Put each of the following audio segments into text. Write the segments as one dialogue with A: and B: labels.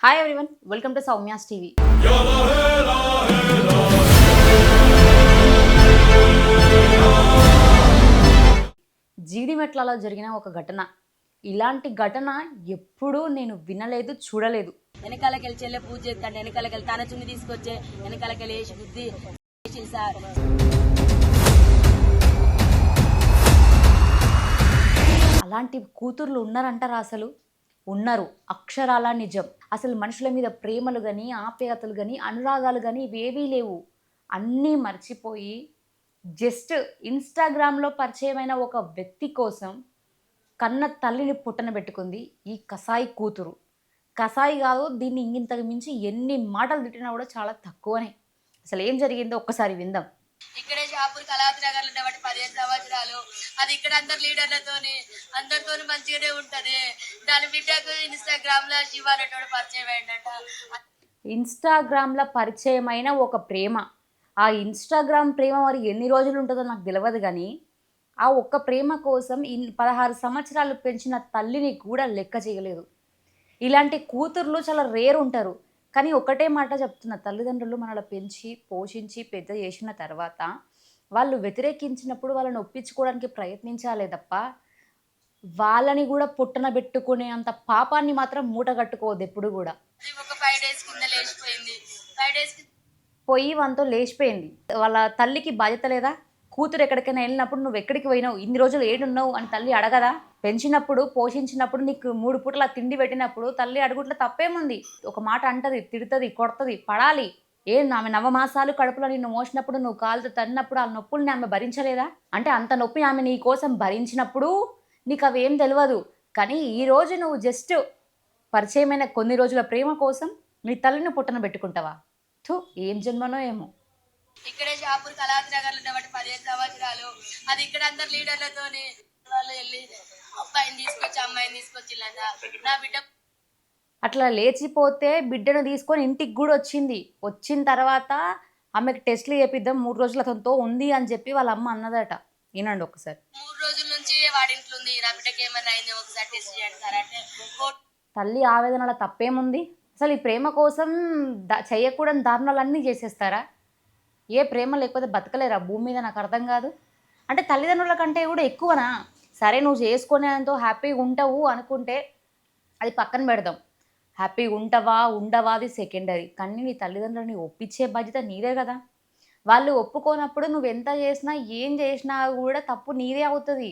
A: Hi everyone, welcome to Soumya's TV. జీడిమెట్లలో జరిగిన ఒక ఘటన. ఇలాంటి ఘటన ఎప్పుడూ నేను వినలేదు, చూడలేదు.
B: వెనకాలకెళ్ళి చెల్లె పూజ చేస్తాడు, వెనకాలకెళ్ళి తన చున్ని తీసుకొచ్చే వెనకాలకెళ్ళి వేసి బుద్ధి సార్.
A: అలాంటి కూతుర్లు ఉన్నారంటారా? అసలు ఉన్నారు, అక్షరాల నిజం. అసలు మనుషుల మీద ప్రేమలు కానీ, ఆప్యాయతలు కానీ, అనురాగాలు కానీ ఇవేవీ లేవు. అన్నీ మర్చిపోయి జస్ట్ ఇన్స్టాగ్రామ్లో పరిచయమైన ఒక వ్యక్తి కోసం కన్న తల్లిని పుట్టన పెట్టుకుంది ఈ కసాయి కూతురు. కసాయి కాదు, దీన్ని ఇంతకు మించి ఎన్ని మాటలు తిట్టినా కూడా చాలా తక్కువనే. అసలు ఏం జరిగిందో ఒక్కసారి విందాం.
B: ఇక్కడే షాపూర్ కళావతి నగర్ లో 15 సంవత్సరాలు. అది ఇక్కడ అందరు లీడర్లతోని అందరితోని మంచిగానే ఉంటది. దాని బిడ్డకు ఇన్స్టాగ్రామ్ లో శివ అనేటోడు పరిచయం అయిందంట.
A: ఇన్స్టాగ్రామ్లో పరిచయమైన ఒక ప్రేమ, ఆ ఇన్స్టాగ్రామ్ ప్రేమ మరి ఎన్ని రోజులు ఉంటుందో నాకు తెలియదు, కానీ ఆ ఒక్క ప్రేమ కోసం 16 సంవత్సరాలు పెంచిన తల్లిని కూడా లెక్క చేయలేదు. ఇలాంటి కూతుర్లు చాలా రేర్ ఉంటారు. కానీ ఒకటే మాట చెప్తున్నా, తల్లిదండ్రులు మనల్ని పెంచి పోషించి పెద్ద చేసిన తర్వాత వాళ్ళు వ్యతిరేకించినప్పుడు వాళ్ళని ఒప్పించుకోవడానికి ప్రయత్నించాలే తప్ప వాళ్ళని కూడా పుట్టన పెట్టుకునే అంత పాపాన్ని మాత్రం మూట కట్టుకోవద్దు ఎప్పుడు కూడా.
B: ఒక 5 days కింద లేచిపోయింది. 5 days
A: పోయి వాళ్ళతో లేచిపోయింది. వాళ్ళ తల్లికి బాధ్యత లేదా? కూతురు ఎక్కడికైనా వెళ్ళినప్పుడు నువ్వు ఎక్కడికి పోయినావు, ఇన్ని రోజులు ఏడున్నావు అని తల్లి అడగదా? పెంచినప్పుడు పోషించినప్పుడు నీకు 3 పూటల తిండి పెట్టినప్పుడు తల్లి అడుగుట్ల తప్పేముంది? ఒక మాట అంటది, తిడుతుంది, కొడుతుంది, పడాలి. ఆమె నవమాసాలు కడుపులో నిన్ను మోసినప్పుడు నువ్వు కాలుతో తన్నప్పుడు ఆ నొప్పుల్ని ఆమె భరించలేదా? అంటే అంత నొప్పి ఆమె నీ కోసం భరించినప్పుడు నీకు అవేం తెలియదు. కానీ ఈరోజు నువ్వు జస్ట్ పరిచయమైన కొన్ని రోజుల ప్రేమ కోసం నీ తల్లిని పుట్టన పెట్టుకుంటావా? ఏం జన్మనో ఏమో.
B: ఇక్కడే షాపూర్ కళావతి నగర్ లో 15 సంవత్సరాలు. అది ఇక్కడ అందరు లీడర్లతోని వాళ్ళు వెళ్ళి అబ్బాయిని తీసుకొచ్చి అమ్మాయిని తీసుకొచ్చిల్లంట. నా బిడ్డ
A: అట్లా లేచిపోతే బిడ్డను తీసుకొని ఇంటికి కూడా వచ్చింది. వచ్చిన తర్వాత ఆమెకు టెస్ట్లు చేపిద్దాం 3 రోజుల అతనితో ఉంది అని చెప్పి వాళ్ళ అమ్మ అన్నదట. వినండి ఒకసారి.
B: 3 రోజుల నుంచి వాడింట్లో ఉంది. నా బిడ్డకి ఏమన్నా అయింది, ఒకసారి టెస్ట్ చేయండి సార్ అంటే
A: తల్లి ఆవేదనల తప్పేముంది? అసలు ఈ ప్రేమ కోసం చేయకూడని దారుణాలన్నీ చేసేస్తారా? ఏ ప్రేమ లేకపోతే బతకలేరా భూమి మీద? నాకు అర్థం కాదు. అంటే తల్లిదండ్రుల కంటే కూడా ఎక్కువనా? సరే నువ్వు చేసుకునేంతో హ్యాపీగా ఉంటావు అనుకుంటే అది పక్కన పెడదాం. హ్యాపీగా ఉంటావా ఉండవా అది సెకండరీ. కానీ నీ తల్లిదండ్రులని ఒప్పించే బాధ్యత నీదే కదా. వాళ్ళు ఒప్పుకోనప్పుడు నువ్వు ఎంత చేసినా ఏం చేసినా కూడా తప్పు నీదే అవుతుంది.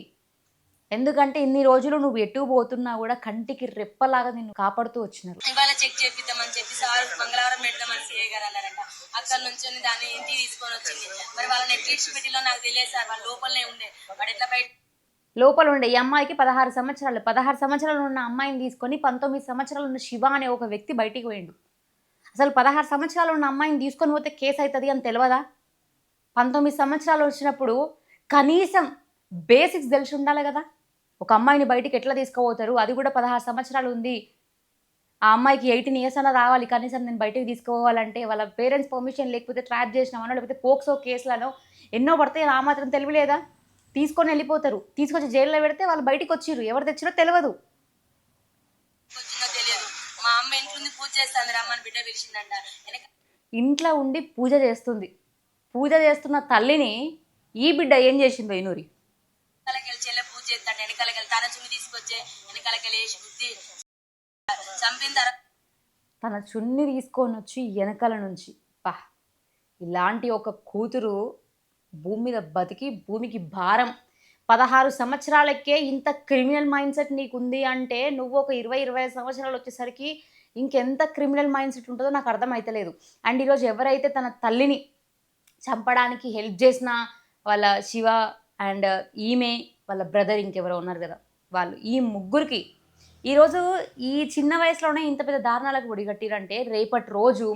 A: ఎందుకంటే ఇన్ని రోజులు నువ్వు ఎటు పోతున్నా కూడా కంటికి రెప్పలాగా నిన్ను కాపాడుతూ వచ్చినారు.
B: ఇవాళ చెక్ చేపిద్దామని చెప్పి సార్ మంగళవారం పెడదామని సిఐ గారు అన్నారంట. అక్కడ నుంచి దాన్ని ఇంటికి తీసుకొని వచ్చింది. మరి వాళ్ళని ఎట్లా పెట్టిలో నాకు తెలియదు సార్. వాళ్ళ లోపలనే ఉండే. వాడు ఎట్లా బయట
A: లోపల ఉండే ఈ అమ్మాయికి 16 సంవత్సరాలు. 16 సంవత్సరాలు ఉన్న అమ్మాయిని తీసుకొని 19 సంవత్సరాలు ఉన్న శివ అనే ఒక వ్యక్తి బయటికి పోయిండు. అసలు 16 సంవత్సరాలు ఉన్న అమ్మాయిని తీసుకొని పోతే కేసు అవుతుంది అని తెలియదా? 19 సంవత్సరాలు వచ్చినప్పుడు కనీసం బేసిక్స్ తెలిసి ఉండాలి కదా. ఒక అమ్మాయిని బయటికి ఎట్లా తీసుకుపోతారు? అది కూడా 16 సంవత్సరాలు ఉంది. ఆ అమ్మాయికి 18 years అన్న రావాలి కనీసం నేను బయటకు తీసుకుపోవాలంటే. వాళ్ళ పేరెంట్స్ పర్మిషన్ లేకపోతే ట్రాప్ చేసినామనో లేకపోతే పోక్సో కేసులను ఎన్నో పడతాయి. ఆ మాత్రం తెలియలేదా? తీసుకొని వెళ్ళిపోతారు. తీసుకొచ్చి జైల్లో పెడితే వాళ్ళు బయటికి వచ్చిర్రు. ఎవరు తెచ్చిరో తెలియదు.
B: మా అమ్మ ఇంట్లో పూజ చేస్తుంది, రమ్మని బిడ్డ పిలిచిందంట.
A: ఇంట్లో ఉండి పూజ చేస్తుంది. పూజ చేస్తున్న తల్లిని ఈ బిడ్డ ఏం చేసిందో ఇనూరి.
B: చెల్లె పూజ చేస్తాడు, వెనకాలకెళ్ళి తన చున్ని తీసుకొచ్చే వెనకాలకెళ్ళి వేసి బుద్ధి చంపిన తర్వాత
A: తన చున్ని తీసుకొని వచ్చి వెనకాల నుంచి ఇలాంటి ఒక కూతురు భూమి మీద బతికి భూమికి భారం. 16 సంవత్సరాలకే ఇంత క్రిమినల్ మైండ్ సెట్ నీకుంది అంటే నువ్వు ఒక 20-25 సంవత్సరాలు వచ్చేసరికి ఇంకెంత క్రిమినల్ మైండ్ సెట్ ఉంటుందో నాకు అర్థమైతలేదు. అండ్ ఈరోజు ఎవరైతే తన తల్లిని చంపడానికి హెల్ప్ చేసిన వాళ్ళ శివ అండ్ ఈమె వాళ్ళ బ్రదర్ ఇంకెవరో ఉన్నారు కదా, వాళ్ళు ఈ ముగ్గురికి ఈరోజు ఈ చిన్న వయసులోనే ఇంత పెద్ద దారుణాలకు ఒడిగట్టిరంటే రేపటి రోజు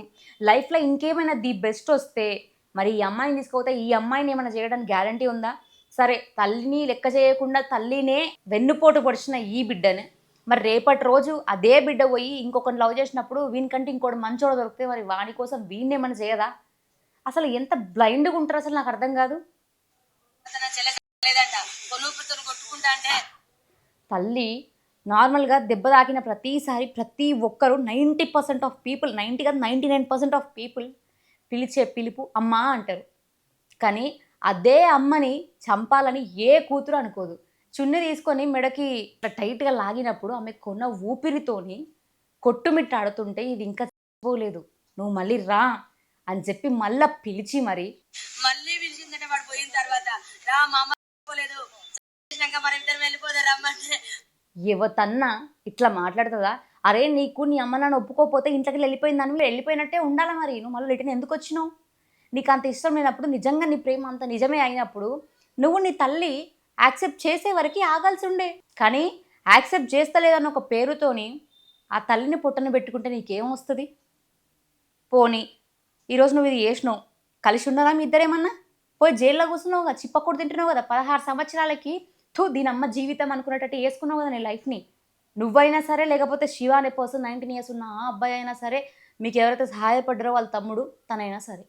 A: లైఫ్లో ఇంకేమైనా ది బెస్ట్ వస్తే మరి ఈ అమ్మాయిని తీసుకుపోతే ఈ అమ్మాయిని ఏమైనా చేయడానికి గ్యారంటీ ఉందా? సరే తల్లిని లెక్క చేయకుండా తల్లినే వెన్నుపోటు పొడిచిన ఈ బిడ్డని మరి రేపటి రోజు అదే బిడ్డ పోయి ఇంకొకరిని లవ్ చేసినప్పుడు వీనికంటే ఇంకోటి మంచోడు దొరికితే మరి వాని కోసం వీడిని ఏమైనా చేయదా? అసలు ఎంత బ్లైండ్గా ఉంటారు అసలు నాకు అర్థం కాదు. తల్లి నార్మల్గా దెబ్బ తాకిన ప్రతిసారి ప్రతి ఒక్కరు 90% ఆఫ్ పీపుల్, 90 కాదు 99% ఆఫ్ పీపుల్ పిలిచే పిలుపు అమ్మా అంటారు. కానీ అదే అమ్మని చంపాలని ఏ కూతురు అనుకోదు. చున్నీ తీసుకొని మెడకి ఇట్లా టైట్‌గా లాగినప్పుడు ఆమె కొన్న ఊపిరితోని కొట్టుమిట్టాడుతుంటే ఇది ఇంకా చచ్చిపోలేదు, నువ్వు మళ్ళీ రా అని చెప్పి మళ్ళా పిలిచి మరి
B: మళ్ళీ పిలిచిందంటే వాడు పోయిన తర్వాత రా మా అమ్మ పోలేదు మన ఇద్దరం వెళ్ళిపోదా రమ్మంటే
A: ఎవతన్నా ఇట్లా మాట్లాడుతుందా? అరే నీకు నీ అమ్మ నాన్న ఒప్పుకోకపోతే ఇంట్లోకి వెళ్ళిపోయిందని వెళ్ళిపోయినట్టే ఉండాలా మరి. నువ్వు మళ్ళీ రిటర్న్ ఎందుకు వచ్చినావు? నీకు అంత ఇష్టం లేనప్పుడు, నిజంగా నీ ప్రేమ అంత నిజమే అయినప్పుడు నువ్వు నీ తల్లి యాక్సెప్ట్ చేసే వరకు ఆగాల్సి ఉండే. కానీ యాక్సెప్ట్ చేస్తలేదన్న ఒక పేరుతోని ఆ తల్లిని పొట్టన పెట్టుకుంటే నీకేం వస్తుంది? పోనీ ఈరోజు నువ్వు ఇది చేసినావు, కలిసి ఉన్నారా మీ ఇద్దరేమన్నా? పోయి జైల్లో కూర్చున్నావు కదా, చిప్పకూడు తింటున్నావు కదా, 16 సంవత్సరాలకి దీనమ్మ జీవితం అనుకునేటట్టు వేసుకున్నావు కదా నీ లైఫ్ని. నువ్వైనా సరే, లేకపోతే శివ అనే పర్సన్ 19 ఇయర్స్ ఉన్న ఆ అబ్బాయి అయినా సరే, మీకు ఎవరైతే సహాయపడ్డారో వాళ్ళ తమ్ముడు తనైనా సరే,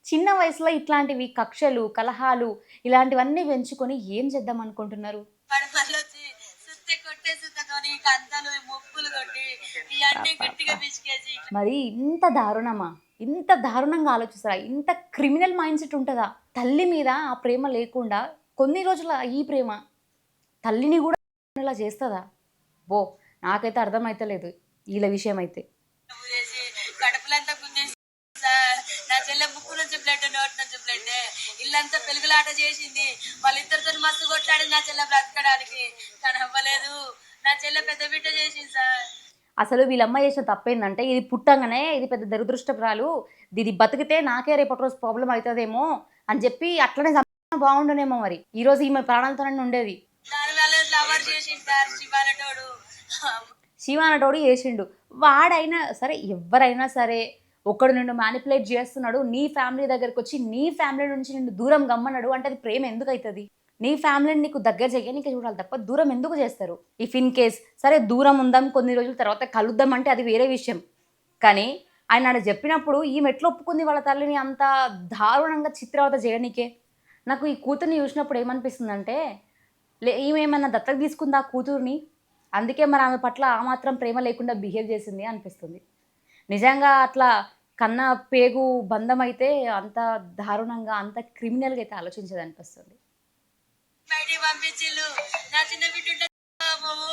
A: చిన్న వయసులో ఇట్లాంటివి కక్షలు కలహాలు ఇలాంటివన్నీ పెంచుకొని ఏం చేద్దాం అనుకుంటున్నారు?
B: వాడు మళ్ళీ వచ్చి సుత్తే కొట్టే సుత్తతోని కంతలు ముక్కులు కొట్టి ఇవన్నీ గట్టిగా పిసికేసి
A: మరి ఇంత దారుణమా? ఇంత దారుణంగా ఆలోచిస్తారా? ఇంత క్రిమినల్ మైండ్ సెట్ ఉంటుందా? తల్లి మీద ఆ ప్రేమ లేకుండా కొన్ని రోజుల ఈ ప్రేమ తల్లిని కూడా ఇలా చేస్తుందా? బో, నాకైతే అర్థమైతలేదు వీళ్ళ విషయం అయితే.
B: ఊరేసి కడుపులంతా గుంజేసి సార్ నా చెల్లె ముక్కు నుంచి బ్లడ్ నోటి నుంచి బ్లడ్ ఇల్లంతా పెరుగులాట చేసింది. వాళ్ళిద్దరితో మస్తు కొట్లాడింది నా చెల్లె బ్రతకడానికి, కానీ అవ్వలేదు. నా చెల్లె పెద్ద బిడ్డ చేసింది సార్.
A: అసలు వీళ్ళమ్మ చేసిన తప్పేందంటే, ఇది పుట్టంగానే ఇది పెద్ద దురదృష్టపురాలు, ఇది బతికితే నాకే రేపటి రోజు ప్రాబ్లం అవుతుందేమో అని చెప్పి అట్లనే బాగుండునేమో మరి. ఈరోజు ఈమె ప్రాణాలతోనే ఉండేది.
B: దాని వల్ల లవర్ చేసింది సార్ శివాలటోడు.
A: శివానటోడు చేసిండు. వాడైనా సరే, ఎవరైనా సరే, ఒకడు నిన్ను మ్యానిపులేట్ చేస్తున్నాడు, నీ ఫ్యామిలీ దగ్గరికి వచ్చి నీ ఫ్యామిలీ నుంచి నిన్ను దూరం గమ్మన్నాడు అంటే అది ప్రేమ ఎందుకు అవుతుంది? నీ ఫ్యామిలీని నీకు దగ్గర చేయడానికి చూడాలి తప్ప దూరం ఎందుకు చేస్తారు? ఇఫ్ ఇన్ కేస్ సరే దూరం ఉందాం, కొన్ని రోజుల తర్వాత కలుద్దాం అంటే అది వేరే విషయం. కానీ ఆయన ఆడ చెప్పినప్పుడు ఈమె ఎట్లా ఒప్పుకుంది వాళ్ళ తల్లిని అంత దారుణంగా చిత్రవత చేయడానికే? నాకు ఈ కూతుర్ని చూసినప్పుడు ఏమనిపిస్తుందంటే, ఈమె ఏమన్నా దత్తత తీసుకుందా ఆ కూతుర్ని? అందుకే మరి ఆమె పట్ల ఆ మాత్రం ప్రేమ లేకుండా బిహేవ్ చేసింది అనిపిస్తుంది. నిజంగా అట్లా కన్న పేగు బంధం అయితే అంత దారుణంగా, అంత క్రిమినల్గా అయితే ఆలోచించేది అనిపిస్తుంది.
B: బయటికి పంపించిల్లు. నా చిన్న బిడ్డ ఉంటే పాపము,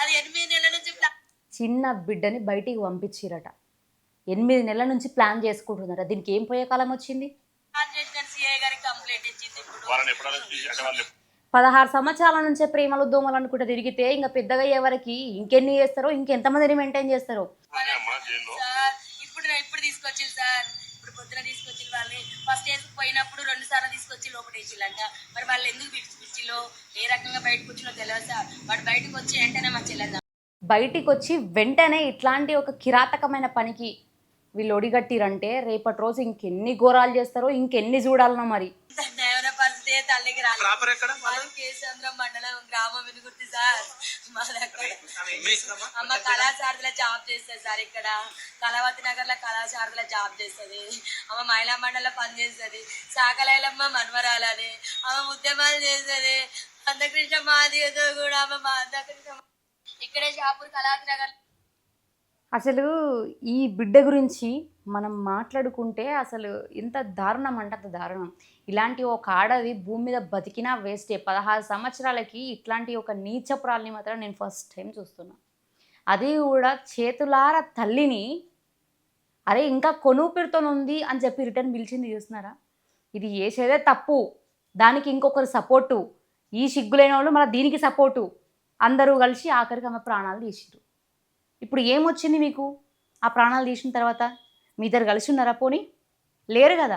B: అది 8 నెలల నుంచి
A: చిన్న బిడ్డని బయటికి పంపించిరట. 8 నెలల నుంచి ప్లాన్ చేసుకుంటున్నారట. దీనికి ఏం పోయే కాలం వచ్చింది?
B: ప్లాన్ చేసిన సిఐ గారికి కంప్లైంట్ ఇచ్చింది. ఇప్పుడు
A: 16 సంవత్సరాల నుంచే ప్రేమలు దోమలు అనుకుంటే తిరిగితే ఇంకా పెద్దగా అయ్యేవరకు ఇంకెన్ని చేస్తారో, ఇంకెంతమందిని మెయింటైన్ చేస్తారో.
B: సార్ ఇప్పుడు తీసుకొచ్చింది సార్. ఇప్పుడు పొద్దున తీసుకొచ్చి వాళ్ళని ఫస్ట్ పోయినప్పుడు 2 సార్లు తీసుకొచ్చి లోపల వేసిల్లంట. మరి వాళ్ళు ఎందుకు పిచ్చిలో ఏ రకంగా బయటకు వచ్చినో తెలియదు సార్. వాడు బయటకు వచ్చి వెంటనే మా చెల్లెలు
A: బయటికి వచ్చి వెంటనే ఇట్లాంటి ఒక కిరాతకమైన పనికి వీళ్ళు ఒడిగట్టిరంటే రేపటి రోజు ఇంకెన్ని ఘోరాలు చేస్తారో, ఇంకెన్ని చూడాలనో మరి.
B: దైవన పరిస్థితి తల్లికి రాలేదు. కేసంద్రం మండలం గ్రామం వినుగుర్తి సార్. మా దగ్గర అమ్మ కళాశారలో జాబ్ చేస్తుంది సార్. ఇక్కడ కళావతి నగర్ లో కళాశారలో జాబ్ చేస్తుంది. అమ్మ మహిళా మండలిలో పనిచేస్తుంది. సాకలైలమ్మ మన్వరాలని ఆమె ఉద్యమాలు చేస్తుంది. అందకృష్ణ మాదిగతో కూడా ఆమె మా అందకృష్ణ ఇక్కడే షాపూర్ కళావతి నగర్.
A: అసలు ఈ బిడ్డ గురించి మనం మాట్లాడుకుంటే అసలు ఎంత దారుణం అంటే అంత దారుణం. ఇలాంటి ఒక ఆడది భూమి మీద బతికినా వేస్టే. 16 సంవత్సరాలకి ఇట్లాంటి ఒక నీచపురాల్ని మాత్రం నేను ఫస్ట్ టైం చూస్తున్నా. అది కూడా చేతులార తల్లిని అరే ఇంకా కొనుపిరితో ఉంది అని చెప్పి రిటర్న్ పిలిచింది చూస్తున్నారా? ఇది చేసేదే తప్పు, దానికి ఇంకొకరు సపోర్టు, ఈ సిగ్గులైన వాళ్ళు మళ్ళీ దీనికి సపోర్టు, అందరూ కలిసి ఆఖరికి ఆమె ప్రాణాలు తీసిరు. ఇప్పుడు ఏమొచ్చింది మీకు ఆ ప్రాణాలు తీసిన తర్వాత? మీ ఇద్దరు కలిసి ఉన్నారా? పోనీ లేరు కదా.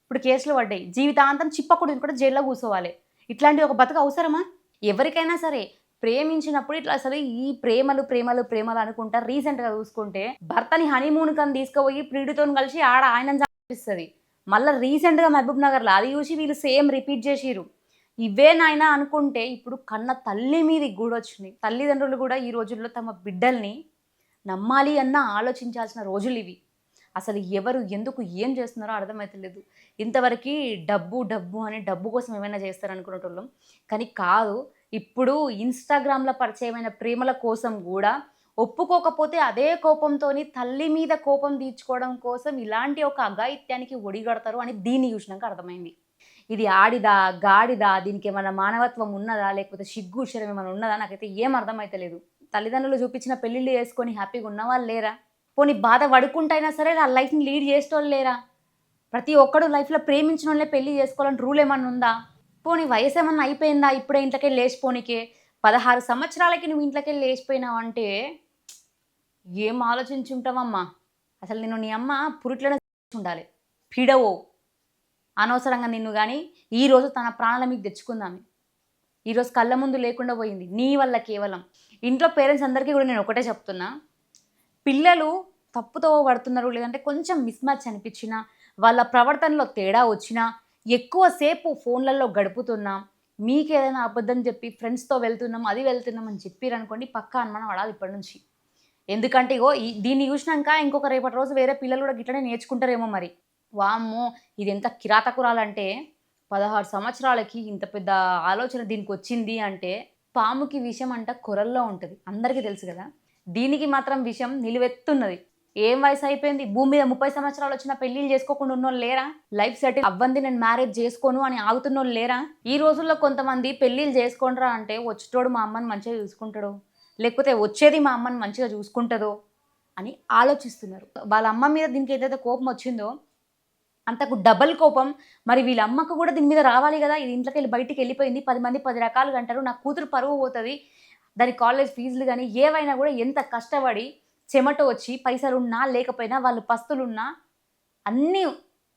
A: ఇప్పుడు కేసులు పడ్డాయి, జీవితాంతం చిప్పకూడదు కూడా జైల్లో కూర్చోవాలి. ఇట్లాంటి ఒక బతుకు అవసరమా? ఎవరికైనా సరే ప్రేమించినప్పుడు ఇట్లా అసలు ఈ ప్రేమలు ప్రేమలు ప్రేమలు అనుకుంటా. రీసెంట్గా చూసుకుంటే భర్తని హనీమూన్ కని తీసుకుపోయి ప్రియుడితో కలిసి ఆడ ఆయనని చంపిస్తుంది. మళ్ళీ రీసెంట్గా మహబూబ్ నగర్లో అది చూసి వీళ్ళు సేమ్ రిపీట్ చేసిరు. ఇవే నాయన అనుకుంటే ఇప్పుడు కన్న తల్లి మీదకి కూడా వచ్చినాయి. తల్లిదండ్రులు కూడా ఈ రోజుల్లో తమ బిడ్డల్ని నమ్మాలి అన్న ఆలోచించాల్సిన రోజులు ఇవి. అసలు ఎవరు ఎందుకు ఏం చేస్తున్నారో అర్థమవుతలేదు. ఇంతవరకు డబ్బు డబ్బు అని డబ్బు కోసం ఏమైనా చేస్తారనుకునేటోళ్ళం, కానీ కాదు. ఇప్పుడు ఇన్స్టాగ్రామ్లో పరిచయమైన ప్రేమల కోసం కూడా ఒప్పుకోకపోతే అదే కోపంతోని తల్లి మీద కోపం తీర్చుకోవడం కోసం ఇలాంటి ఒక అఘాయిత్యానికి ఒడిగడతారు అని దీన్ని చూసినాక అర్థమైంది. ఇది ఆడిదా గాడిదా, దీనికి ఏమైనా మానవత్వం ఉన్నదా, లేకపోతే సిగ్గు శరం ఏమైనా ఉన్నదా, నాకైతే ఏం అర్థమైతలేదు. తల్లిదండ్రులు చూపించిన పెళ్ళిళ్ళు చేసుకొని హ్యాపీగా ఉన్నవాళ్ళు లేరా? పోనీ బాధ పడుకుంటైనా సరే ఆ లైఫ్ని లీడ్ చేసేటోళ్ళు లేరా? ప్రతి ఒక్కడు లైఫ్లో ప్రేమించిన వాళ్ళే పెళ్లి చేసుకోవాలని రూల్ ఏమన్నా ఉందా? పోనీ వయసు ఏమన్నా అయిపోయిందా ఇప్పుడే ఇంట్లోకి లేచిపోనికే? 16 సంవత్సరాలకి నువ్వు ఇంట్లోకి లేచిపోయినావు అంటే ఏం ఆలోచించుంటావమ్మా? అసలు నిన్ను నీ అమ్మ పురిట్లోనే ఉండాలి. పిడవో అనవసరంగా నిన్ను కానీ ఈరోజు తన ప్రాణాల మీకు తెచ్చుకుందామే. ఈరోజు కళ్ళ ముందు లేకుండా పోయింది నీ వల్ల కేవలం. ఇంట్లో పేరెంట్స్ అందరికీ కూడా నేను ఒకటే చెప్తున్నా, పిల్లలు తప్పుతో పడుతున్నారు, లేదంటే కొంచెం మిస్ మ్యాచ్ అనిపించినా, వాళ్ళ ప్రవర్తనలో తేడా వచ్చినా, ఎక్కువసేపు ఫోన్లలో గడుపుతున్నా, మీకు ఏదైనా అబద్ధం చెప్పి ఫ్రెండ్స్తో వెళ్తున్నాం అది వెళ్తున్నాం అని చెప్పారనుకోండి, పక్కా అనుమానం పడాలి ఇప్పటి నుంచి. ఎందుకంటే ఇగో దీన్ని చూసినాక ఇంకొక రేపటి రోజు వేరే పిల్లలు కూడా గిట్లనే నేర్చుకుంటారేమో మరి. వామ్మో ఇది ఎంత కిరాతకురాలంటే 16 సంవత్సరాలకి ఇంత పెద్ద ఆలోచన దీనికి వచ్చింది అంటే, పాముకి విషం అంట కొరల్లో ఉంటుంది, అందరికీ తెలుసు కదా. దీనికి మాత్రం విషం నిలువెత్తున్నది. ఏం వయసు అయిపోయింది? భూమి మీద 30 సంవత్సరాలు వచ్చినా పెళ్ళిళ్ళు చేసుకోకుండా ఉన్నోళ్ళు లేరా? లైఫ్ సెటిల్ అవ్వంది నేను మ్యారేజ్ చేసుకోను అని ఆగుతున్నోళ్ళు లేరా? ఈ రోజుల్లో కొంతమంది పెళ్ళిళ్ళు చేసుకోండ్రా అంటే వచ్చేటోడు మా అమ్మని మంచిగా చూసుకుంటాడు, లేకపోతే వచ్చేది మా అమ్మని మంచిగా చూసుకుంటుందో అని ఆలోచిస్తున్నారు. వాళ్ళ అమ్మ మీద దీనికి ఏదైతే కోపం వచ్చిందో అంతకు డబల్ కోపం మరి వీళ్ళ అమ్మకు కూడా దీని మీద రావాలి కదా. ఇది ఇంట్లోకి వెళ్ళి బయటికి వెళ్ళిపోయింది, 10 మంది 10 రకాలుగా అంటారు, నా కూతురు పరువు పోతుంది, దాని కాలేజ్ ఫీజులు కానీ ఏవైనా కూడా ఎంత కష్టపడి చెమట వచ్చి పైసలున్నా లేకపోయినా వాళ్ళు పస్తులున్నా అన్నీ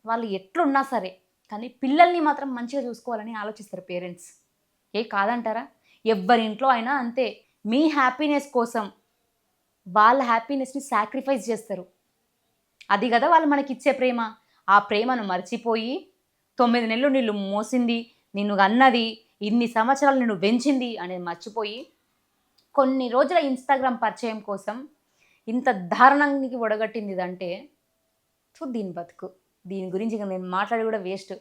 A: వాళ్ళు ఎట్లున్నా సరే కానీ పిల్లల్ని మాత్రం మంచిగా చూసుకోవాలని ఆలోచిస్తారు పేరెంట్స్. ఏ కాదంటారా? ఎవ్వరి ఇంట్లో అయినా అంతే. మీ హ్యాపీనెస్ కోసం వాళ్ళ హ్యాపీనెస్ని సాక్రిఫైస్ చేస్తారు. అది కదా వాళ్ళు మనకి ఇచ్చే ప్రేమ. ఆ ప్రేమను మర్చిపోయి 9 నెలలు నిన్ను మోసింది, నిన్ను అన్నది, ఇన్ని సంవత్సరాలు నిన్ను పెంచింది అనేది మర్చిపోయి కొన్ని రోజుల ఇన్స్టాగ్రామ్ పరిచయం కోసం ఇంత దారుణానికి ఒడగట్టింది ఇదంటే దీని బతుకు. దీని గురించి ఇక నేను మాట్లాడి కూడా వేస్ట్.